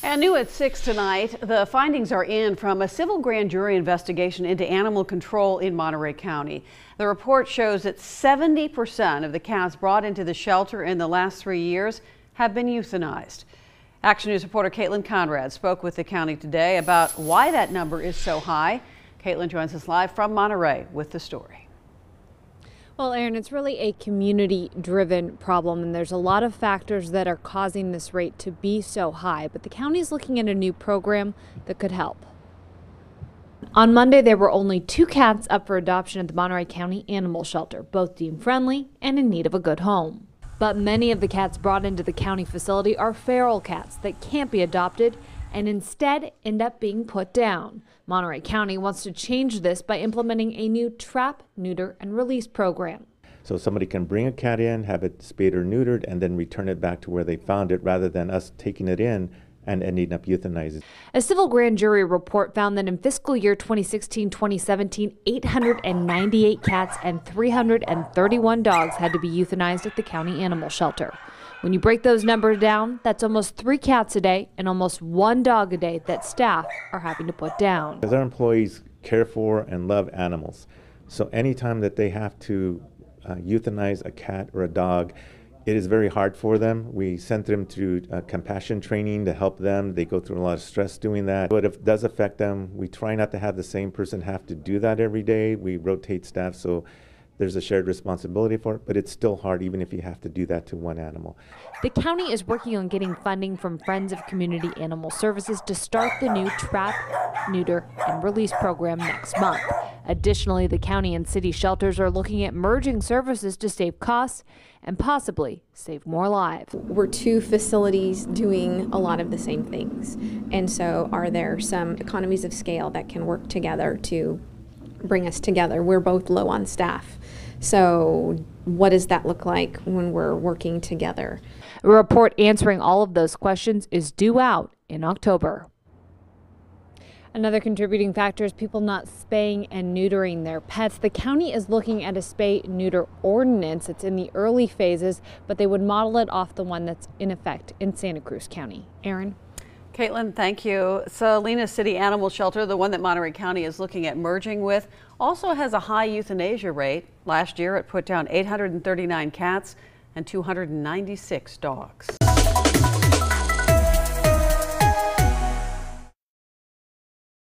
And new at 6 tonight, the findings are in from a civil grand jury investigation into animal control in Monterey County. The report shows that 70% of the cats brought into the shelter in the last 3 years have been euthanized. Action News reporter Caitlin Conrad spoke with the county today about why that number is so high. Caitlin joins us live from Monterey with the story. Well, Aaron, it's really a community-driven problem, and there's a lot of factors that are causing this rate to be so high, but the county is looking at a new program that could help. On Monday, there were only 2 cats up for adoption at the Monterey County Animal Shelter, both deemed friendly and in need of a good home. But many of the cats brought into the county facility are feral cats that can't be adopted and instead end up being put down. Monterey County wants to change this by implementing a new trap, neuter, and release program. So somebody can bring a cat in, have it spayed or neutered, and then return it back to where they found it, rather than us taking it in and ending up euthanizing. A civil grand jury report found that in fiscal year 2016-2017, 898 cats and 331 dogs had to be euthanized at the county animal shelter. When you break those numbers down, that's almost 3 cats a day and almost 1 dog a day that staff are having to put down. Because our employees care for and love animals. So anytime that they have to euthanize a cat or a dog, it is very hard for them. We sent them to compassion training to help them. They go through a lot of stress doing that. But if it does affect them, we try not to have the same person have to do that every day. We rotate staff, so there's a shared responsibility for it, but it's still hard even if you have to do that to one animal. The county is working on getting funding from Friends of Community Animal Services to start the new trap, neuter, and release program next month. Additionally, the county and city shelters are looking at merging services to save costs and possibly save more lives. We're 2 facilities doing a lot of the same things. And so are there some economies of scale that can work together to bring us together? We're both low on staff. So what does that look like when we're working together? A report answering all of those questions is due out in October. Another contributing factor is people not spaying and neutering their pets. The county is looking at a spay-neuter ordinance. It's in the early phases, but they would model it off the one that's in effect in Santa Cruz County. Aaron? Caitlin, thank you. Salinas City Animal Shelter, the one that Monterey County is looking at merging with, also has a high euthanasia rate. Last year, it put down 839 cats and 296 dogs.